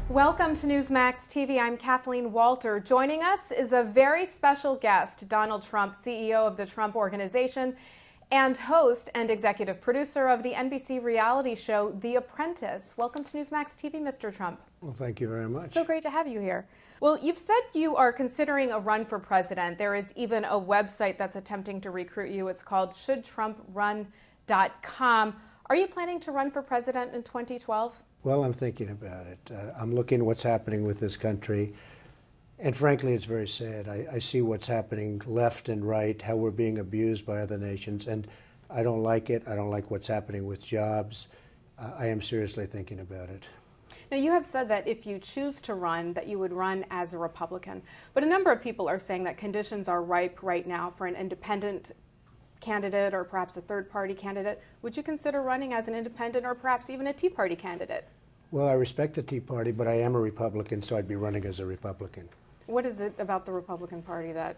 Welcome to Newsmax TV. I'm Kathleen Walter. Joining us is a very special guest, Donald Trump, CEO of the Trump Organization and host and executive producer of the NBC reality show, The Apprentice. Welcome to Newsmax TV, Mr. Trump. Well, thank you very much. So great to have you here. Well, you've said you are considering a run for president. There is even a website that's attempting to recruit you. It's called shouldtrumprun.com. Are you planning to run for president in 2012? Well, I'm thinking about it. I'm looking at what's happening with this country, and frankly, it's very sad. I see what's happening left and right, how we're being abused by other nations, and I don't like it. I don't like what's happening with jobs. I am seriously thinking about it. Now, you have said that if you choose to run, that you would run as a Republican. But a number of people are saying that conditions are ripe right now for an independent candidate or perhaps a third-party candidate. Would you consider running as an independent or perhaps even a Tea Party candidate? Well, I respect the Tea Party, but I am a Republican, so I'd be running as a Republican. What is it about the Republican Party that...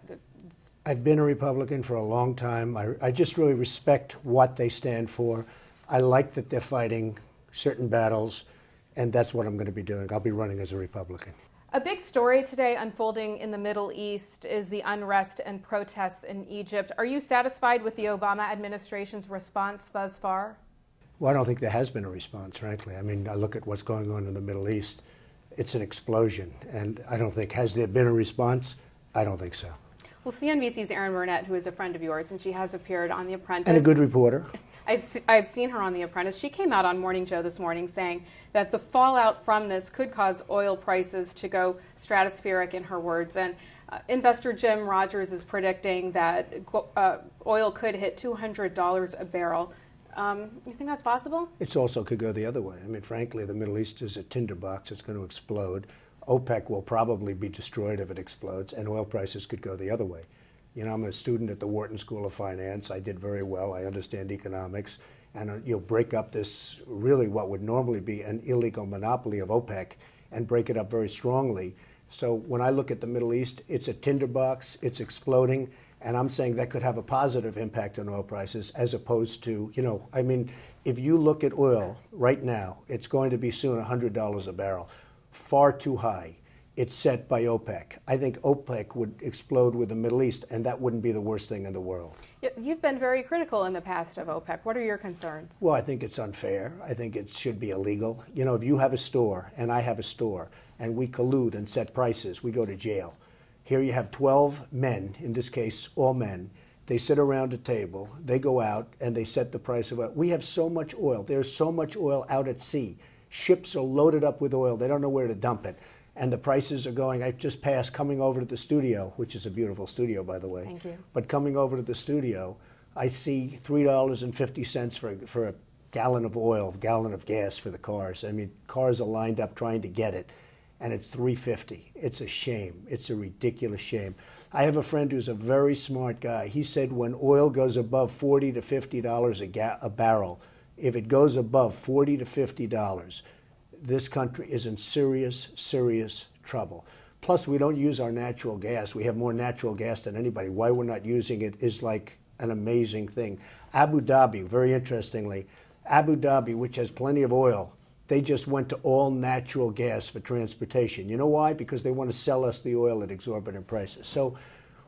I've been a Republican for a long time. I just really respect what they stand for. I like that they're fighting certain battles, and that's what I'm going to be doing. I'll be running as a Republican. A big story today unfolding in the Middle East is the unrest and protests in Egypt. Are you satisfied with the Obama administration's response thus far? Well, I don't think there has been a response, frankly. I mean, I look at what's going on in the Middle East. It's an explosion, and I don't think, has there been a response? I don't think so. Well, CNBC's Erin Burnett, who is a friend of yours, and she has appeared on The Apprentice. And a good reporter. I've seen her on The Apprentice. She came out on Morning Joe this morning saying that the fallout from this could cause oil prices to go stratospheric, in her words. And investor Jim Rogers is predicting that oil could hit $200 a barrel. You think that's possible? It also could go the other way. I mean, frankly, the Middle East is a tinderbox. It's going to explode. OPEC will probably be destroyed if it explodes, and oil prices could go the other way. You know, I'm a student at the Wharton School of Finance. I did very well. I understand economics. And you'll break up this, really what would normally be an illegal monopoly of OPEC, and break it up very strongly. So when I look at the Middle East, it's a tinderbox. It's exploding. And I'm saying that could have a positive impact on oil prices as opposed to, you know, I mean, if you look at oil right now, it's going to be soon $100 a barrel. Far too high. It's set by OPEC. I think OPEC would explode with the Middle East, and that wouldn't be the worst thing in the world. You've been very critical in the past of OPEC. What are your concerns? Well, I think it's unfair. I think it should be illegal. You know, if you have a store and I have a store and we collude and set prices, we go to jail. Here you have 12 men, in this case, all men. They sit around a table, they go out, and they set the price of oil. We have so much oil. There's so much oil out at sea. Ships are loaded up with oil. They don't know where to dump it. And the prices are going. I just passed coming over to the studio, which is a beautiful studio, by the way. Thank you. But coming over to the studio, I see $3.50 for a gallon of oil, a gallon of gas for the cars. I mean, cars are lined up trying to get it, and it's $3.50. It's a shame. It's a ridiculous shame. I have a friend who's a very smart guy. He said when oil goes above $40 to $50 a barrel, if it goes above $40 to $50, this country is in serious, serious trouble. Plus, we don't use our natural gas. We have more natural gas than anybody. Why we're not using it is like an amazing thing. Abu Dhabi, very interestingly, Abu Dhabi, which has plenty of oil, they just went to all natural gas for transportation. You know why? Because they want to sell us the oil at exorbitant prices. So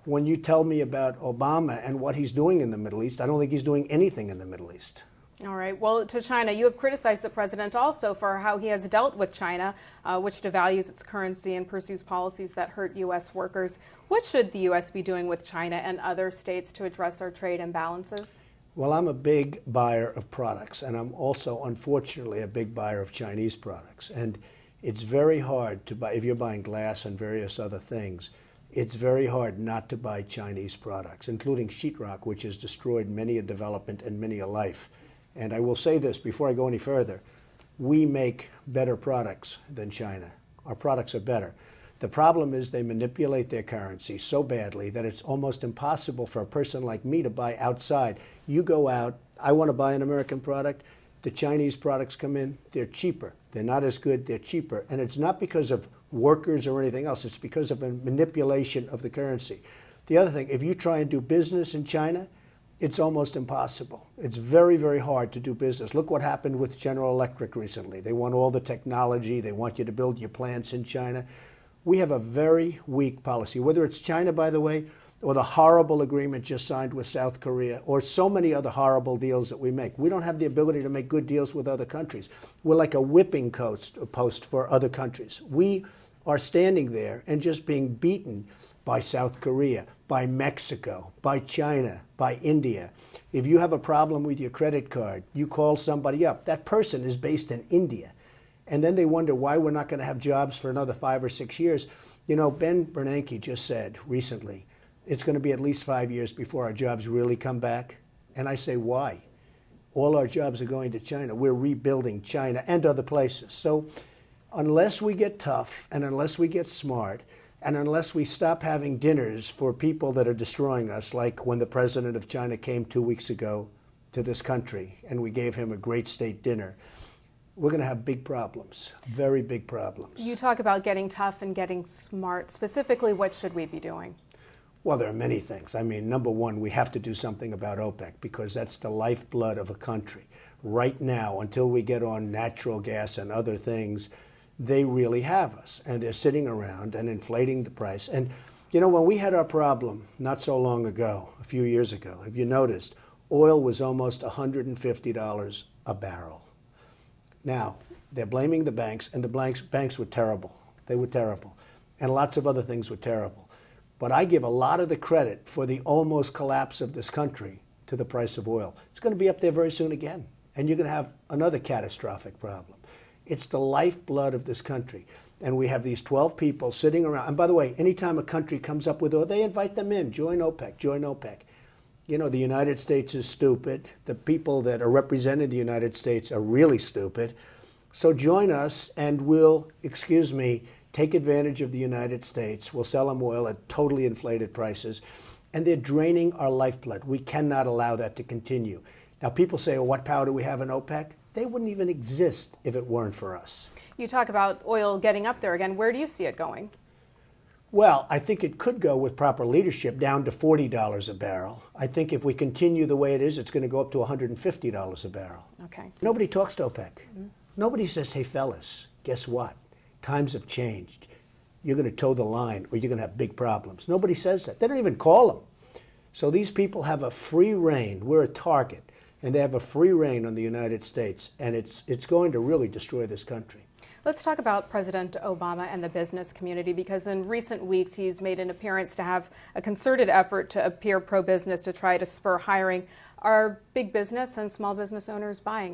when you tell me about Obama and what he's doing in the Middle East, I don't think he's doing anything in the Middle East. All right. Well, to China, you have criticized the president also for how he has dealt with China, which devalues its currency and pursues policies that hurt U.S. workers. What should the U.S. be doing with China and other states to address our trade imbalances? Well, I'm a big buyer of products, and I'm also, unfortunately, a big buyer of Chinese products. And it's very hard to buy, if you're buying glass and various other things, it's very hard not to buy Chinese products, including sheetrock, which has destroyed many a development and many a life. And I will say this before I go any further. We make better products than China. Our products are better. The problem is they manipulate their currency so badly that it's almost impossible for a person like me to buy outside. You go out, I want to buy an American product. The Chinese products come in, they're cheaper. They're not as good, they're cheaper. And it's not because of workers or anything else. It's because of a manipulation of the currency. The other thing, if you try and do business in China, it's almost impossible. It's very, very hard to do business. Look what happened with General Electric recently. They want all the technology. They want you to build your plants in China. We have a very weak policy, whether it's China, by the way, or the horrible agreement just signed with South Korea, or so many other horrible deals that we make. We don't have the ability to make good deals with other countries. We're like a whipping post for other countries. We are standing there and just being beaten by South Korea, by Mexico, by China, by India. If you have a problem with your credit card, you call somebody up. That person is based in India. And then they wonder why we're not going to have jobs for another 5 or 6 years. You know, Ben Bernanke just said recently, it's going to be at least 5 years before our jobs really come back. And I say, why? All our jobs are going to China. We're rebuilding China and other places. So unless we get tough and unless we get smart and unless we stop having dinners for people that are destroying us, like when the president of China came 2 weeks ago to this country and we gave him a great state dinner, we're going to have big problems, very big problems. You talk about getting tough and getting smart. Specifically, what should we be doing? Well, there are many things. I mean, number one, we have to do something about OPEC because that's the lifeblood of a country. Right now, until we get on natural gas and other things, they really have us. And they're sitting around and inflating the price. And, you know, when we had our problem not so long ago, a few years ago, if you noticed, oil was almost $150 a barrel. Now, they're blaming the banks, and the banks were terrible. They were terrible. And lots of other things were terrible. But I give a lot of the credit for the almost collapse of this country to the price of oil. It's going to be up there very soon again. And you're going to have another catastrophic problem. It's the lifeblood of this country. And we have these 12 people sitting around. And by the way, anytime a country comes up with oil, they invite them in. Join OPEC, join OPEC. You know, the United States is stupid. The people that are representing the United States are really stupid. So join us and we'll, excuse me, take advantage of the United States. We'll sell them oil at totally inflated prices. And they're draining our lifeblood. We cannot allow that to continue. Now, people say, well, what power do we have in OPEC? They wouldn't even exist if it weren't for us. You talk about oil getting up there again. Where do you see it going? Well, I think it could go with proper leadership down to $40 a barrel. I think if we continue the way it is, it's going to go up to $150 a barrel. Okay. Nobody talks to OPEC. Nobody says, hey, fellas, guess what? Times have changed. You're going to toe the line or you're going to have big problems. Nobody says that. They don't even call them. So these people have a free rein. We're a target. And they have a free rein on the United States. And it's going to really destroy this country. Let's talk about President Obama and the business community, because in recent weeks he's made an appearance to have a concerted effort to appear pro-business to try to spur hiring. Are big business and small business owners buying?